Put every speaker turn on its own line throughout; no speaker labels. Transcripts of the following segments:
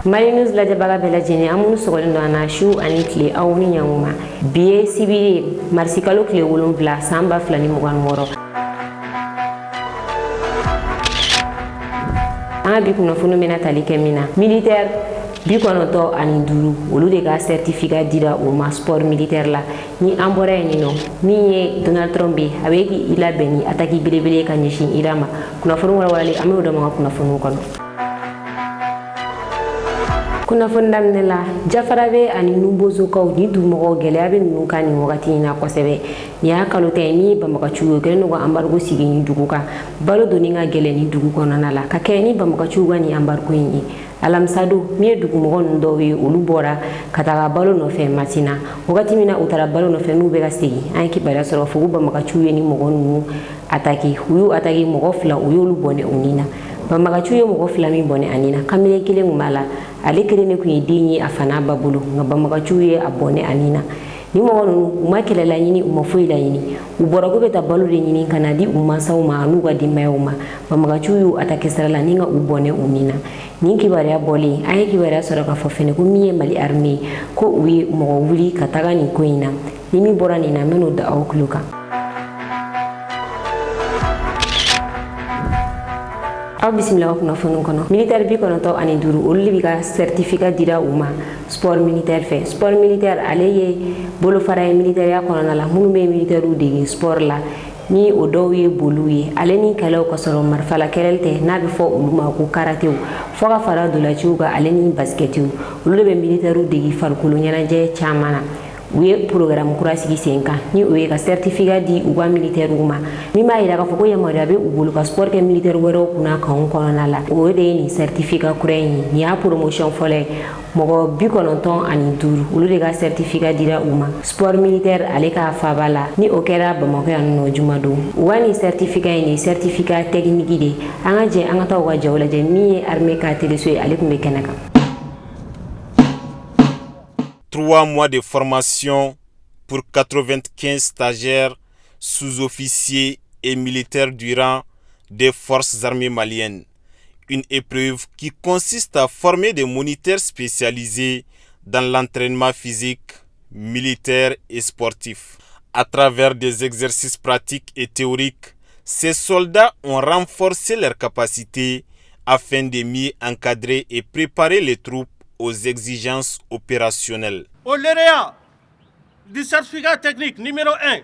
Mali News lajɛbaga bɛɛ lajɛlen an minnu sɔgɔlen don an na su ani tile aw ni ɲankuma bi ye sibiri marisi kalo tile 7 san 2026 an ka bi kunnafoni bɛna tali kɛ min na militaire 95 olu de ka certificat dira o ma sport militaire la ni an bɔra yen nɔ min ye Donald Trump be a bɛ k'i labɛn ni attaque belebele ka ɲɛsin Iran ma kunnafoni walawalalen an bɛ o dɔn ka kunnafoniw kɔnɔ. Kunnafoni daminɛ la jafara bɛ ani nubozokaw ni dugumɔgɔw gɛlɛya bɛ ninnu kan nin wagati in na kosɛbɛ ni y'a kalo tɛ ni banbagaciw ye kɛlen don ka embargo sigi ni dugu kan balo doni ka gɛlɛn ni dugu kɔnɔna la ka kɛ ni banbagaciw ka ni embargo in ye alamisa don min ye dugumɔgɔ ninnu dɔw ye olu bɔra ka taga balo nɔfɛ Matina wagati min na u taara balo nɔfɛ n'u bɛ ka segin an ye kibaruya sɔrɔ fo banbagaciw ye ni mɔgɔ ninnu attaqué u y'u attaqué mɔgɔ 2 u y'olu bɔnɛ u ni na banbagaciw ye mɔgɔ 2 min bɔnɛ ani na kamalen kelen kun b'a la ale kelen de kun ye den ye a fana ba bolo nka banbagaciw ye a bɔnɛ ani na ni mɔgɔ ninnu u ma kɛlɛ laɲini u ma foyi laɲini u bɔra ko bɛ taa balo de ɲini ka na di u mansaw ma n'u ka denbayaw ma banbagaciw y'u attaqué sira la ni ka u bɔnɛ u ni na ni kibaruya bɔlen an ye kibaruya sɔrɔ k'a fɔ fɛnɛ ko min ye Mali armée ko u ye mɔgɔ wuli ka taga nin ko in na ni min bɔra nin na n bɛn'o da aw tulo kan. Aw bisimila kunnafoni kɔnɔ militaire 95 olu de bɛ ka certificat dira u ma sport militaire fɛ sport militaire ale ye bolofara ye militaire kɔnɔna la minnu bɛ militaire dege sport la ni o dɔw ye boliw ye ale ni kɛlɛw ka sɔrɔ marifala kɛlɛli tɛ n'a bɛ fɔ olu ma ko karatew fo ka fara dolaciw kan ale ni basketiw olu de bɛ militaire dege farikolo ɲɛnajɛ caman na u ye programme kura sigi sen kan ni o ye ka certificat di u ka militaire ma min b'a yira k'a fɔ ko yamaruya bɛ u bolo ka sport kɛ militaire wɛrɛw kunna kanw kɔnɔna la o de ye nin certificat kura in ye nin y'a promotion fɔlɔ ye mɔgɔ 95 olu de ka certificat dira u ma sport militaire ale ka faba la ni o kɛra Bamakɔ yan nɔ juma don u ka nin certificat in ye certificat technique de an ka jɛ an ka taa u ka jaw lajɛ min ye armée ka téléso ye ale tun bɛ kɛnɛ kan.
3 mois de formation pour 95 stagiaires, sous-officiers et militaires du rang des forces armées maliennes. Une épreuve qui consiste à former des moniteurs spécialisés dans l'entraînement physique, militaire et sportif. À travers des exercices pratiques et théoriques, ces soldats ont renforcé leurs capacités afin de mieux encadrer et préparer les troupes aux exigences opérationnelles.
Au lauréat du certificat technique numéro 1,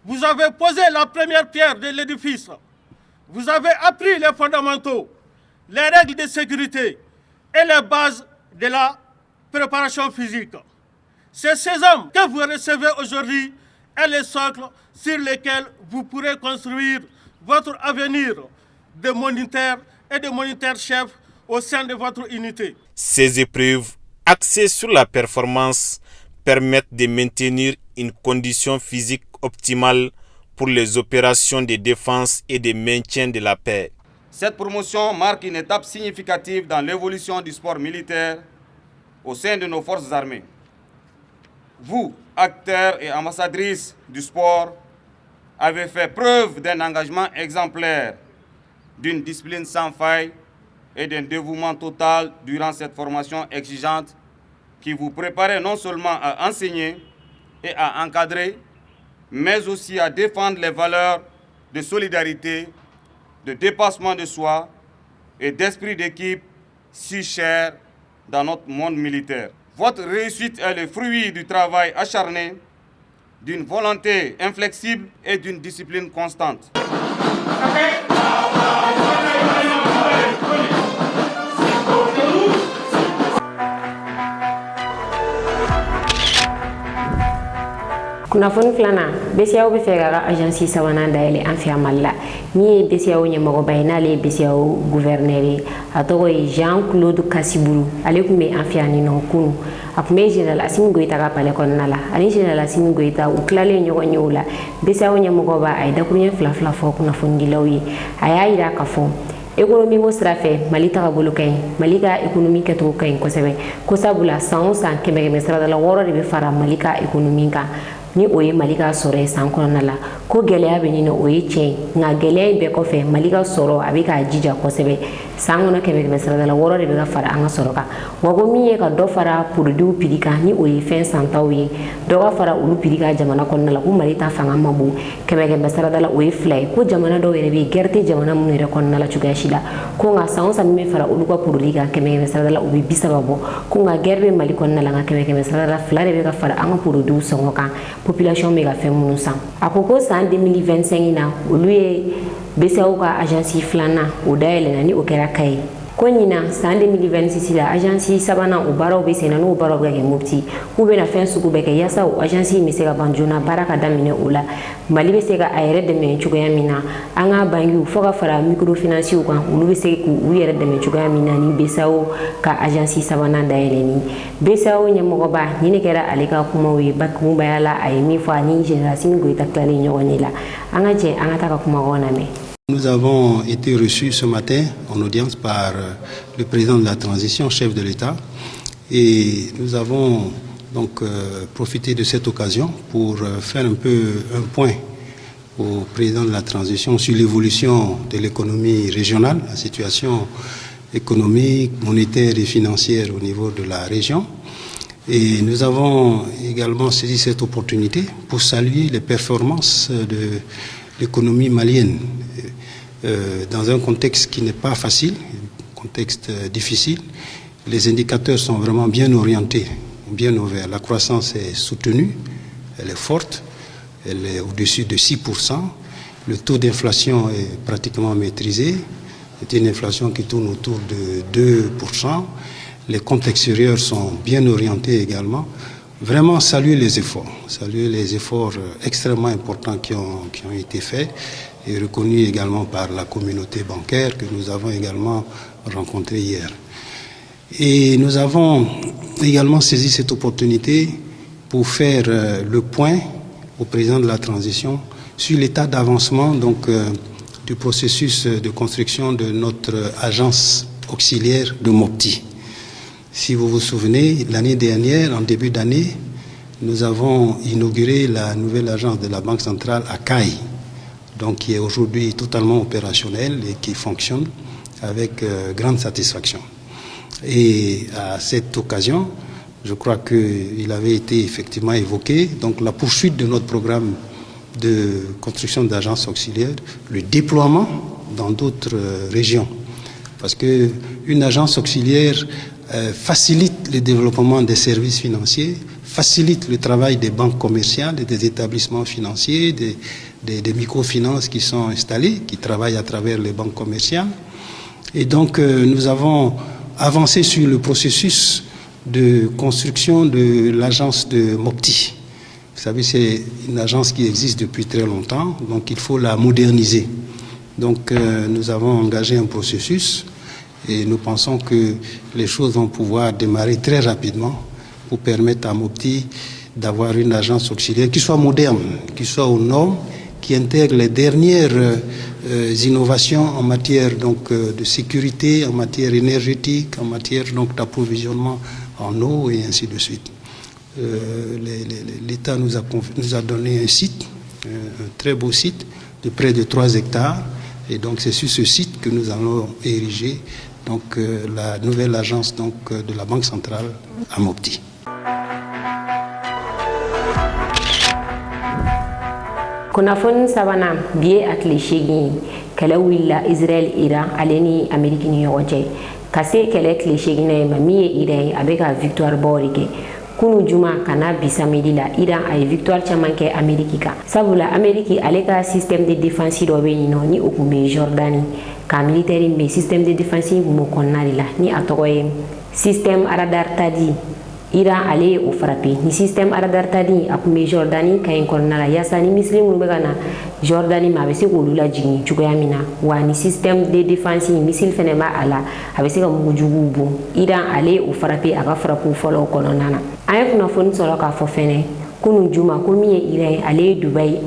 vous avez posé la première pierre de l'édifice. Vous avez appris les fondamentaux, les règles de sécurité et les bases de la préparation physique. C'est ces hommes que vous recevez aujourd'hui et les socles sur lesquels vous pourrez construire votre avenir de moniteur et de moniteur-chef au sein de votre unité.
Ces épreuves axées sur la performance permettent de maintenir une condition physique optimale pour les opérations de défense et de maintien de la paix.
Cette promotion marque une étape significative dans l'évolution du sport militaire au sein de nos forces armées. Vous, acteurs et ambassadrices du sport, avez fait preuve d'un engagement exemplaire, d'une discipline sans faille et d'un dévouement total durant cette formation exigeante qui vous préparait non seulement à enseigner et à encadrer, mais aussi à défendre les valeurs de solidarité, de dépassement de soi et d'esprit d'équipe si chers dans notre monde militaire. Votre réussite est le fruit du travail acharné, d'une volonté inflexible et d'une discipline constante.
Kunnafoni filanan BCEAO bɛ fɛ ka agence sabanan dayɛlɛ an fɛ yan Mali la min ye BCEAO ɲɛmɔgɔba ye n'ale ye BCEAO gouverneur ye a tɔgɔ ye Jean-Claude Kassiburu ale tun bɛ an fɛ yan nin nɔ kunu a tun bɛ Général Assimi Goïta ka palais kɔnɔna la ani Général Assimi Goïta u tilalen ɲɔgɔn ye o la BCEAO ɲɛmɔgɔba a ye dakuruɲɛ fila fɔ kunnafonidilaw ye a y'a yira k'a fɔ économie ko sira fɛ Mali tagabolo ka ɲi Mali ka économie kɛcogo ka ɲi kosɛbɛ ko sabula san o san 100 sirada la 6 de bɛ fara Mali ka économie kan ni o ye Mali ka sɔrɔ ye san kɔnɔna la ko gɛlɛya bɛ nin na o ye tiɲɛ nka gɛlɛya in bɛɛ kɔfɛ Mali ka sɔrɔ a bɛ k'a jija kosɛbɛ san kɔnɔ 100 sarada la 6 de bɛ ka fara an ka sɔrɔ kan wa ko min ye ka dɔ fara produits prix kan ni o ye fɛn santaw ye dɔ ka fara olu prix kan jamana kɔnɔna la ko Mali ta fanga ma bon 100 sarada la o ye 2 ye ko jamana dɔw yɛrɛ bɛ guerre tɛ jamana minnu yɛrɛ kɔnɔna la cogoya si la ko nka san o san min bɛ fara olu ka produits kan 100 sarada la o bɛ 30 bɔ ko nka guerre bɛ Mali kɔnɔna la nka 100 sarada la 2 de bɛ ka fara an ka produits sɔngɔ kan population bɛ ka fɛn minnu san a ko san 2025 na olu ye BCEAO ka agence filanan o dayɛlɛnna ni o kɛra Kayi ko ɲina san 2026 la agence sabanan o baaraw bɛ sen na n'o baaraw bɛ kɛ Mopti k'u bɛna fɛn sugu bɛɛ kɛ yaasa o agence in bɛ se ka ban joona baara ka daminɛ o la Mali bɛ se ka a yɛrɛ dɛmɛ cogoya min na an ka banquiw fo ka fara microfinancew kan olu bɛ se k'u yɛrɛ dɛmɛ cogoya min na ni BCEAO ka agence sabanan dayɛlɛnni BCEAO ɲɛmɔgɔba ni ne kɛra ale ka kumaw ye bakurubaya la a ye min fɔ ani Général Assimi Goïta tilalen ɲɔgɔn ye la an ka jɛ an ka taa ka kumakanw lamɛn.
Nous avons été reçus ce matin en audience par le président de la transition, chef de l'État, et nous avons donc profité de cette occasion pour faire un peu un point au président de la transition sur l'évolution de l'économie régionale, la situation économique, monétaire et financière au niveau de la région. Et nous avons également saisi cette opportunité pour saluer les performances de l'économie malienne dans un contexte qui n'est pas facile, un contexte difficile. Les indicateurs sont vraiment bien orientés, bien ouverts. La croissance est soutenue, elle est forte, elle est au-dessus de 6%. Le taux d'inflation est pratiquement maîtrisé. C'est une inflation qui tourne autour de 2%. Les comptes extérieurs sont bien orientés également. Vraiment saluer les efforts extrêmement importants qui ont été faits et reconnus également par la communauté bancaire que nous avons également rencontrée hier. Et nous avons également saisi cette opportunité pour faire le point au président de la transition sur l'état d'avancement du processus de construction de notre agence auxiliaire de Mopti. Si vous vous souvenez, l'année dernière, en début d'année, nous avons inauguré la nouvelle agence de la Banque centrale à Kayi, donc qui est aujourd'hui totalement opérationnelle et qui fonctionne avec grande satisfaction. Et à cette occasion, je crois qu'il avait été effectivement évoqué donc la poursuite de notre programme de construction d'agences auxiliaires, le déploiement dans d'autres régions. Parce qu'une agence auxiliaire facilite le développement des services financiers, facilite le travail des banques commerciales et des établissements financiers, des microfinances qui sont installés, qui travaillent à travers les banques commerciales. Et donc nous avons avancé sur le processus de construction de l'agence de Mopti. Vous savez, c'est une agence qui existe depuis très longtemps, donc il faut la moderniser. Donc nous avons engagé un processus et nous pensons que les choses vont pouvoir démarrer très rapidement pour permettre à Mopti d'avoir une agence auxiliaire qui soit moderne, qui soit aux normes, qui intègre les dernières innovations en matière de sécurité, en matière énergétique, en matière d'approvisionnement en eau et ainsi de suite. L'État nous a donné un site, un très beau site de près de 3 hectares. Et donc c'est sur ce site que nous allons ériger la nouvelle agence de la Banque centrale à Mopti.
Kunnafoni sabanan bi ye a tile 8 kɛlɛ wulila Israel Iran ale ni Ameriki ni ɲɔgɔn cɛ ka se kɛlɛ tile 8 na ye ma min ye Iran ye a bɛ ka victoire bɔ de kɛ kunu juma kana bi samedi la Iran a ye victoire caman kɛ Ameriki kan sabula Ameriki ale ka système de défense dɔ bɛ yen nɔ ni o kun bɛ Jordani ka militaire bɛ système de défense kun b'o kɔnɔna de la ni a tɔgɔ ye système radar tadi Iran ale o frappé ni système radar tadi a kun bɛ Jordani ka yen kɔnɔna la yaasa ni misiri minnu bɛ ka na Jordani ma a bɛ se k'olu lajigin cogoya min na wa ni système de défense missile fɛnɛ b'a a la a bɛ se ka mugujuguw bon Iran ale o frappé a ka frappew fɔlɔw kɔnɔna na an ye kunnafoni sɔrɔ k'a fɔ fɛnɛ kunu juma ko min ye Iran ale ye Dubaï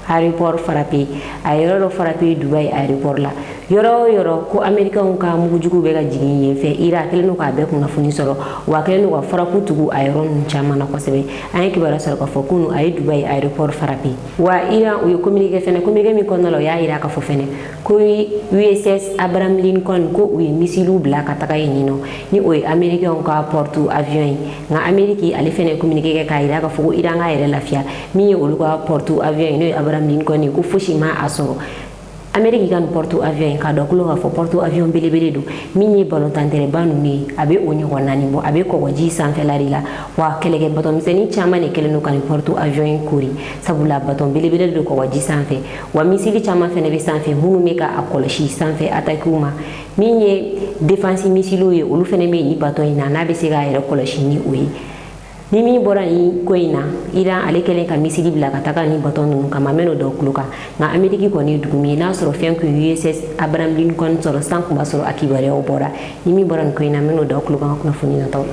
aéroport frappé a yɔrɔ dɔ frappé Dubaï aéroport la yoro yoro ko Amerika on ka mugujugu be ga jigin yen fe ira kelen no ka be kunna funi soro wa kelen no ka faraku tugu ayron chama na kosebe an kibara soro ka fokunu ay Dubai aéroport farapi wa ira o communiquer fene communiquer mi kono lo ya ira ka fo fene ko USS Abraham Lincoln ko o misilu bla ka taka yinino ni o Amerika on ka portu avion nga Ameriki ale fene communiquer ka ira ka fo ira nga ere lafia mi o lu ka portu avion no Abraham Lincoln ko fushima asoro Ameriki kan portu avion ka do kulo ka fo portu avion belebele do minni balotantere banu ni abe onyi wonani bo abe ko waji sanfe larila wa kelege baton miseni chama ne keleno kan portu avion kuri sabula baton belebele do ko waji sanfe wa misili chama fene be sanfe hunu meka akoloshi sanfe atakuma minni defense misilu ye olu fene me ni baton ina na be se ga ere koloshi ni oyi ni mi bora ni koina ira ale kelen ka misili bila ka taka ni baton nun kama meno do kluka nga Ameriki ko ni dugumi na soro fen ko USS Abraham Lincoln soro sanku ba soro akibare o bora ni mi bora ni koina meno do kluka ko funi na taw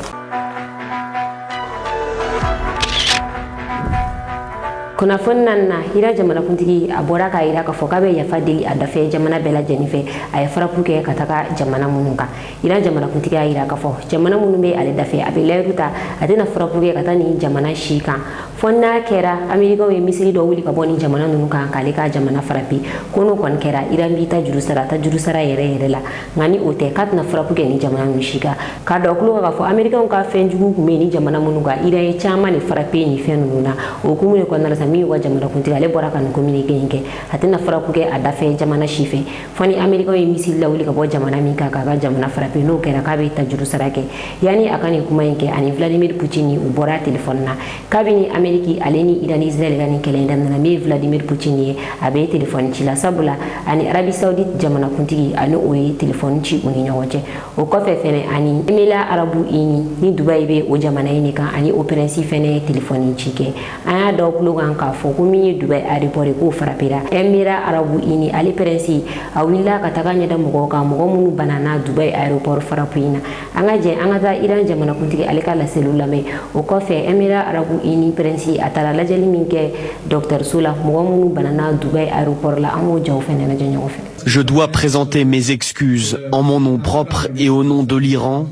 kuna fonnan na hira jamana kuntigi abora ka ira ka fokabe ya fadili adafe jamana bela jenife ay farapuke ka taka jamana mununka ira jamana kuntigi ira ka fo jamana munumbe ale dafe abelayruta adena farapuke ka tani jamana shika fonna kera Amerika we misiri do wuli ka boni jamana nununka kale ka jamana farapi kono kon kera ira mbita jurusara yere la ngani ote katna farapuke ni jamana nushika ka do klo ka fo Amerika on ka fenjugu me ni jamana mununga ira e chama ni farapi ni fenununa o kumune ko na mi wa jamana kuntiga le bora kan communiquer yinke hatina farapuke adafe jamana shife foni Amerika we misiri la wuli ka bo jamana mi ka jamana farapi no kera ka be tajurusara ke yani akani kuma yinke ani Vladimir Putin u bora telefon na kabini Ameriki aleni idan Israel gani kelenda na me Vladimir Putin ye abe telefon ci la sabula ani Arabie Saoudite jamana kuntigi ani oyi telefon ci uni nyawoje o ko fe fene ani emila arabu ini ni Dubai be o jamana ini kan ani operation fene telefon ci ke aya do plugan ka fo ko mi Dubai aéroport ko farapira emira arabu ini ali perensi awilla ka taganya da mugo ka mugo munu banana Dubai aéroport farapina anga je anga ta iran jamana kuntigi ali kala selula me o ko fe emira arabu ini perensi atala la jali minke docteur Soula mugo munu banana Dubai aéroport la amo jaw fene na janyo fe.
Je dois présenter mes excuses en mon nom propre et au nom de l'Iran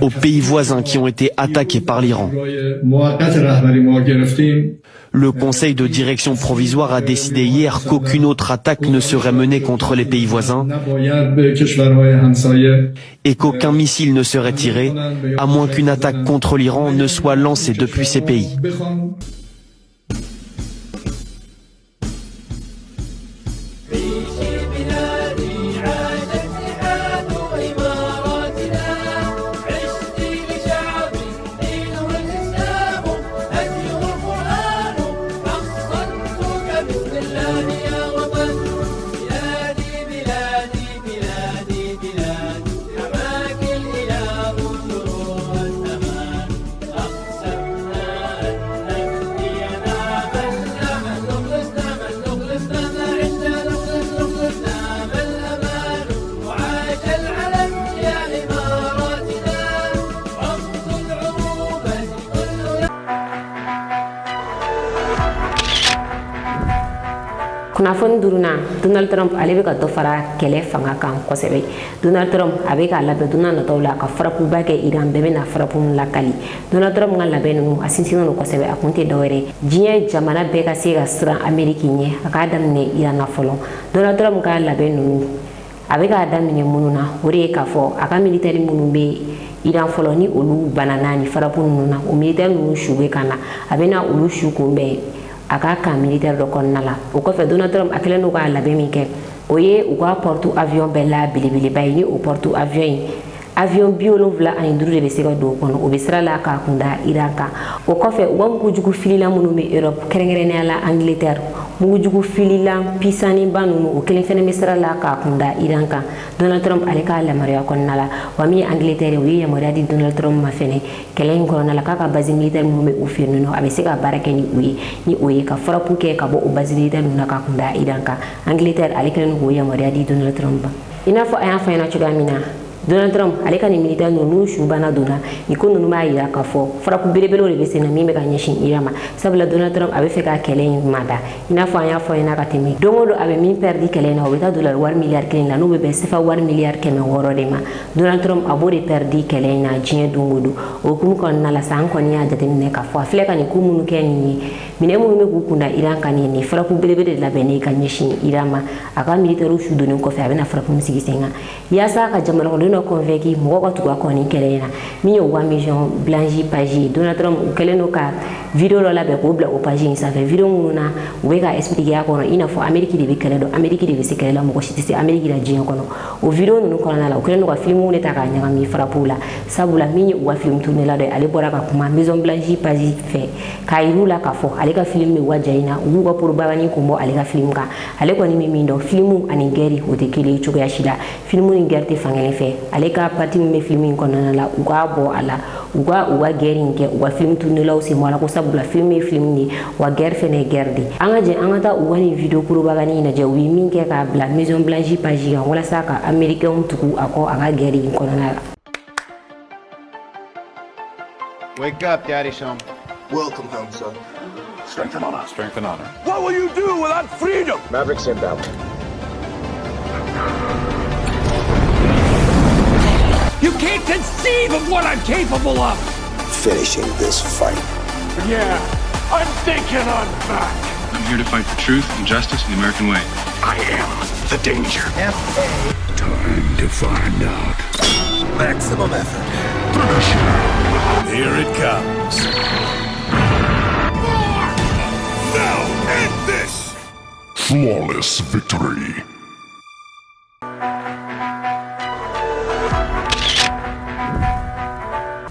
aux pays voisins qui ont été attaqués par l'Iran. Le Conseil de direction provisoire a décidé hier qu'aucune autre attaque ne serait menée contre les pays voisins et qu'aucun missile ne serait tiré, à moins qu'une attaque contre l'Iran ne soit lancée depuis ces pays.
kunafon duruna Donald Trump alebe ka dofara kele fanga kan kosebe Donald Trump abe ka labe duna na tawla ka farapu ba ke Iran bebe na farapu la kali Donald Trump ngal labe no asinsino no kosebe akunte dawere jiye jamana be ka se ga sra Ameriki nye aka damne Iran na folo Donald Trump ka labe no abe ka damne mununa ore ka fo aka military munu be Iran folo ni olu banana ni farapu nuna o military nu shuge kana abe na olu shukumbe aka ka militaire do konnala o ko fe Donald Trump akele no ka labe mi ke oye o ka portu avion bella bilibili bayni o portu avion biolo vla an duru de se ga do kono o be sira la ka kunda Iraka o ko fe o ko jugu filila munu me Europe kerengere ala Angleterre mu jugu filila pisani banu o kelen fene me sira la ka kunda Iranka Donald Trump ale ka la maria konnala wa mi Angleterre wi ya maria di Donald Trump ma fene kelen ko na la ka base militaire mu me o firno no abe se ga barake ni oye ka frapu ke ka bo o base militaire na ka kunda Iranka Angleterre ale kelen ko ya maria di Donald Trump ina fo aya fa na chuga mina Donald Trump ale ka ni militaire ninnu su bana donna ni ko ninnu b'a yira k'a fɔ faraku belebelew de bɛ sen na min bɛ ka ɲɛsin Iran ma sabula Donald Trump a bɛ fɛ ka kɛlɛ in mada i n'a fɔ an y'a fɔ ɲɛna ka tɛmɛ don o don a bɛ min perdre kɛlɛ in na o bɛ taa dollar wari miliyari 1 la n'o bɛ bɛn sefa wari miliyari 600 de ma Donald Trump a b'o de perdre kɛlɛ in na diɲɛ don o don o hukumu kɔnɔna la sa an kɔni y'a jateminɛ k'a fɔ a filɛ ka nin ko minnu kɛ nin ye minɛ minnu bɛ k'u kunda Iran kan nin faraku belebele de labɛnnen ka ɲɛsin Iran ma a ka militaire su donnen kɔfɛ a bɛna faraku min sigi sen kan yaasa ka jamanadenw dɔ convaincre mɔgɔ ka tugu a kɔ nin kɛlɛ in na min ye 1 million blanche page ye Donald Trump u kɛlen don ka video dɔ labɛn k'o bila o page in sanfɛ video minnu na u bɛ ka expliquer a kɔnɔ i n'a fɔ Amérique de bɛ kɛlɛ dɔn Amérique de bɛ se kɛlɛ la mɔgɔ si tɛ se Amérique la diɲɛ kɔnɔ o video ninnu kɔnɔna la u kɛlen don ka film de ta k'a ɲagami frappe la sabula min ye u ka film tourné la dɔ ye ale bɔra ka kuma maison blanche page fɛ k'a yir'u la k'a fɔ ale ka film bɛ waja in na u b'u ka propagande kun bɔ ale ka film kan ale kɔni bɛ min dɔn film ani guerre o tɛ kelen ye cogoya si la film ni guerre tɛ fankelen fɛ ale ka parti min bɛ film in kɔnɔna la u k'a bɔ a la u ka guerre in kɛ u ka film tourné law sen bɔ a la ko sabula film ye film de wa guerre fɛnɛ ye guerre de an ka jɛ an ka taa u ka nin video propagande in lajɛ u ye min kɛ k'a bila maison blanche page kan walasa ka américain tugu a kɔ a ka guerre in kɔnɔna la.
Wake up, Daddy Shum.
Welcome home, son.
Strength and honor. Strength and honor.
What will you do without freedom?
Mavericks inbound.
You can't conceive of what I'm capable of! Finishing this fight.
Yeah, I'm thinking I'm back.
I'm here to fight for truth and justice in the American way.
I am the danger.
Time to find out. Maximum effort.
Here it comes.
Now end this!
Flawless victory.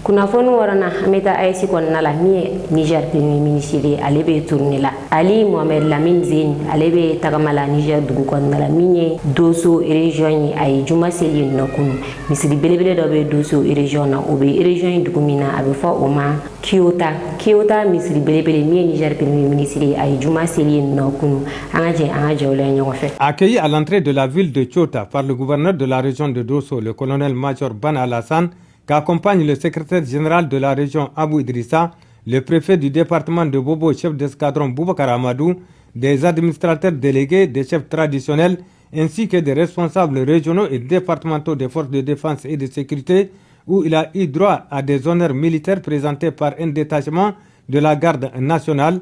kunnafoni wɔrɔna an bɛ taa AES kɔnɔna la min ye Niger premier ministre ye ale bɛ tourner la Ali Mohamed Lamine Zeni ale bɛ tagama la Niger dugu kɔnɔna la min ye Dosso région ye a ye juma seli yen nɔ kunu misiri belebele dɔ bɛ Dosso région na o bɛ région in dugu min na a bɛ fɔ o ma Kiyota misiri belebele min ye Niger premier ministre ye a ye juma seli yen nɔ kunu an ka jɛ o la ɲɔgɔn fɛ.
Accueilli à l'entrée de la ville de Kiyota par le gouverneur de la région de Dosso, le colonel-major Ban Alassane, qu'accompagne le secrétaire général de la région Abou Idrissa, le préfet du département de Bobo, chef d'escadron Boubacar Amadou, des administrateurs délégués, des chefs traditionnels, ainsi que des responsables régionaux et départementaux des forces de défense et de sécurité, où il a eu droit à des honneurs militaires présentés par un détachement de la garde nationale.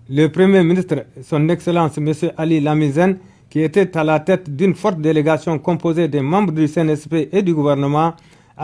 Le Premier ministre, son Excellence M. Ali Lamizen, qui était à la tête d'une forte délégation composée des membres du CNSP et du gouvernement,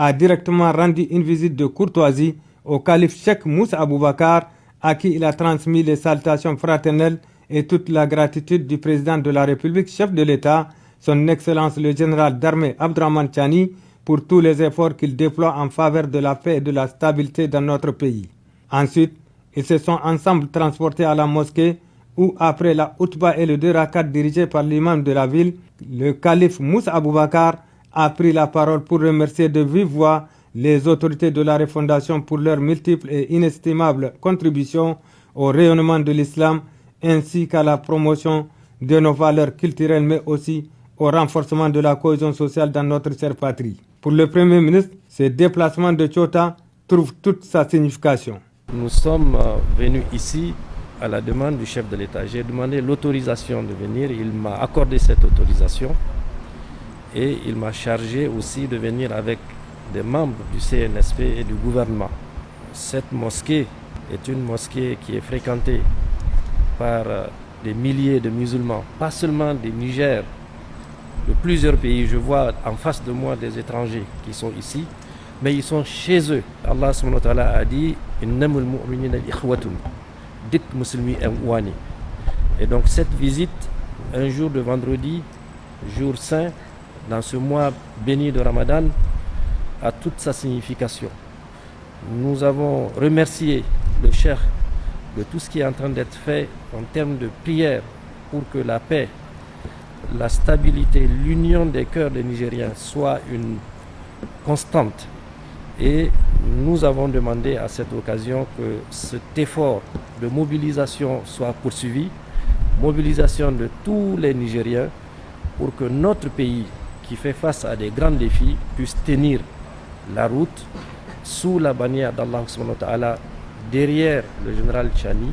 a directement rendu une visite de courtoisie au calife Cheikh Moussa Aboubakar, à qui il a transmis les salutations fraternelles et toute la gratitude du président de la République, chef de l'État, son Excellence le général d'armée Abdraman Chani, pour tous les efforts qu'il déploie en faveur de la paix et de la stabilité dans notre pays. Ensuite, ils se sont ensemble transportés à la mosquée où, après la Outba et le 2 rakat dirigés par l'imam de la ville, le calife Moussa Aboubakar a pris la parole pour remercier de vive voix les autorités de la refondation pour leurs multiples et inestimables contributions au rayonnement de l'islam ainsi qu'à la promotion de nos valeurs culturelles mais aussi au renforcement de la cohésion sociale dans notre chère patrie. Pour le Premier ministre, ce déplacement de Kiyota trouve toute sa signification.
Nous sommes venus ici à la demande du chef de l'État. J'ai demandé l'autorisation de venir, il m'a accordé cette autorisation. Et il m'a chargé aussi de venir avec des membres du CNSP et du gouvernement. Cette mosquée est une mosquée qui est fréquentée par des milliers de musulmans, pas seulement des Niger, de plusieurs pays. Je vois en face de moi des étrangers qui sont ici, mais ils sont chez eux. Allah subhanahu wa ta'ala a dit « Innamul mu'minina ikhwatun » dit musulmi wani. Et donc cette visite, un jour de vendredi, jour saint, dans ce mois béni de Ramadan, a toute sa signification. Nous avons remercié le Cheikh de tout ce qui est en train d'être fait en termes de prière pour que la paix, la stabilité, l'union des cœurs des Nigériens soit une constante. Et nous avons demandé à cette occasion que cet effort de mobilisation soit poursuivi, mobilisation de tous les Nigériens pour que notre pays, qui fait face à des grands défis puisse tenir la route sous la bannière d'Allah subhanahu wa ta'ala, derrière le général Tchani,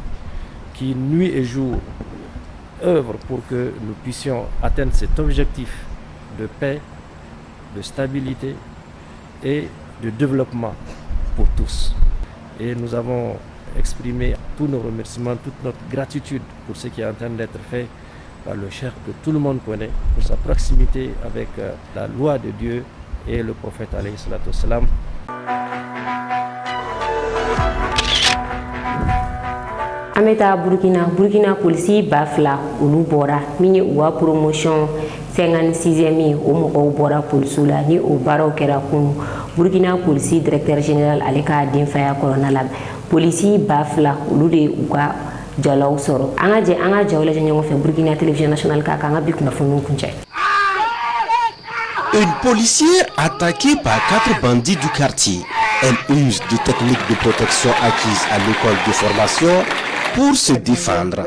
qui nuit et jour œuvre pour que nous puissions atteindre cet objectif de paix, de stabilité et de développement pour tous. Et nous avons exprimé tous nos remerciements, toute notre gratitude pour ce qui est en train d'être fait par le cheikh que tout le monde connaît, pour sa proximité avec la loi de Dieu et le prophète alayhi salatu wassalam.
Ameta Burkina polisi bafla olu bora mini wa promotion 56e o mo bora polisu la ni o baraw kera kun Burkina polisi directeur général Aleka Denfaya colonel polisi bafla olu de uka jalaw soro anga jawla jango fe Burkina télévision nationale ka nga bikuna fonu kunche.
Une policière attaquée par 4 bandits du quartier. Elle use de techniques de protection acquises à l'école de formation pour se défendre.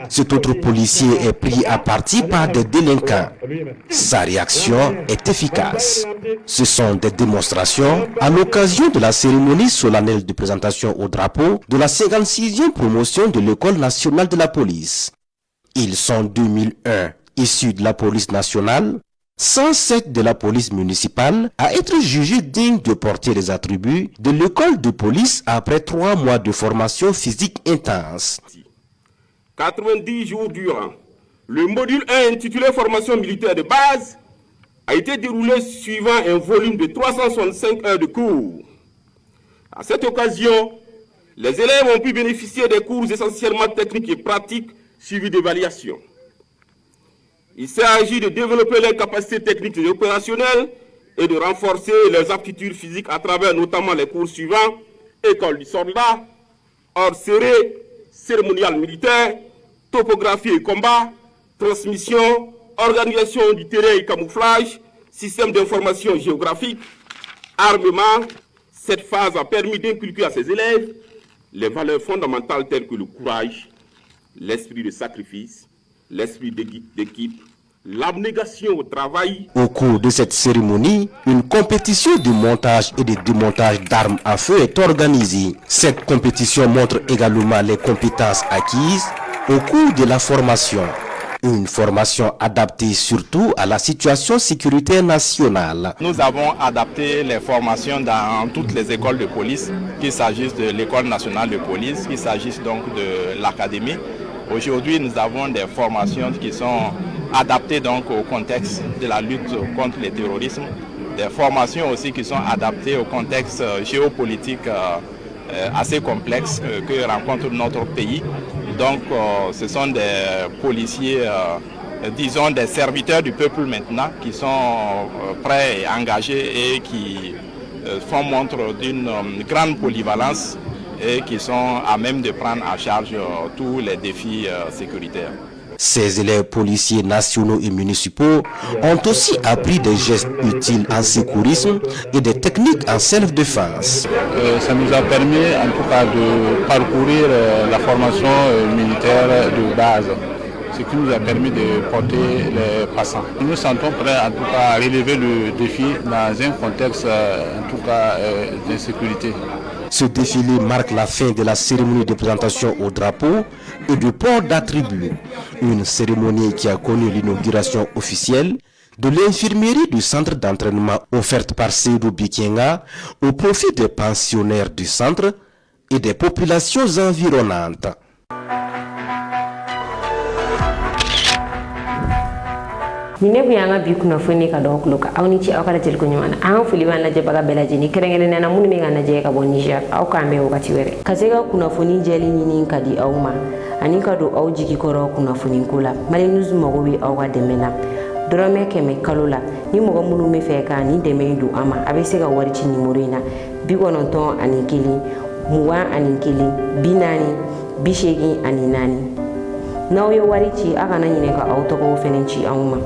Cet autre policier est pris à partie par des délinquants. Sa réaction est efficace. Ce sont des démonstrations à l'occasion de la cérémonie solennelle de présentation au drapeau de la 56e promotion de l'École nationale de la police. Ils sont 2001 issus de la police nationale, 107 de la police municipale, à être jugés dignes de porter les attributs de l'école de police après 3 mois de formation physique intense.
90 jours durant, le module 1 intitulé Formation militaire de base a été déroulé suivant un volume de 365 heures de cours. À cette occasion, les élèves ont pu bénéficier des cours essentiellement techniques et pratiques suivis d'évaluation. Il s'agit de développer leurs capacités techniques et opérationnelles et de renforcer leurs aptitudes physiques à travers notamment les cours suivants: école du soldat, hors serré, cérémonial militaire, topographie et combat, transmission, organisation du terrain et camouflage, système d'information géographique, armement. Cette phase a permis d'inculquer à ces élèves les valeurs fondamentales telles que le courage, l'esprit de sacrifice, l'esprit d'équipe, l'abnégation au travail.
Au cours de cette cérémonie, une compétition de montage et de démontage d'armes à feu est organisée. Cette compétition montre également les compétences acquises au cours de la formation. Une formation adaptée surtout à la situation sécuritaire nationale.
Nous avons adapté les formations dans toutes les écoles de police, qu'il s'agisse de l'école nationale de police, qu'il s'agisse donc de l'académie. Aujourd'hui, nous avons des formations qui sont adaptées donc au contexte de la lutte contre le terrorisme, des formations aussi qui sont adaptées au contexte géopolitique assez complexe que rencontre notre pays. Donc, ce sont des policiers, disons des serviteurs du peuple maintenant, qui sont prêts et engagés et qui font montre d'une grande polyvalence et qui sont à même de prendre en charge tous les défis sécuritaires.
Ces élèves policiers nationaux et municipaux ont aussi appris des gestes utiles en secourisme et des techniques en self-défense.
Ça nous a permis en tout cas de parcourir la formation militaire de base, ce qui nous a permis de porter les passants. Nous nous sentons prêts en tout cas à relever le défi dans un contexte en tout cas d'insécurité.
Ce défilé marque la fin de la cérémonie de présentation au drapeau et du port d'attributs. Une cérémonie qui a connu l'inauguration officielle de l'infirmerie du centre d'entraînement offerte par Seydou Bikenga au profit des pensionnaires du centre et des populations environnantes.
Nine buyanga bi kuna foni ka do kloka awni ci awkala tel ko nyumana an fuli wan la jebaga belaji ni kerengene nena mun mi ngana je ka bon Niger aw ka me wakati were kasega kuna foni jeli ni kadi awma ani ka do aw jiki koro kuna foni kula mali news mogo wi aw ga demena drome keme kalula ni mogo munu me fe ka ni deme du ama abe se ga wari ci numéro ina bi gonon ton ani kili muwa ani kili binani bishegi ani nani naw yo wari ci aka na nyine ka aw to ko fenenci awma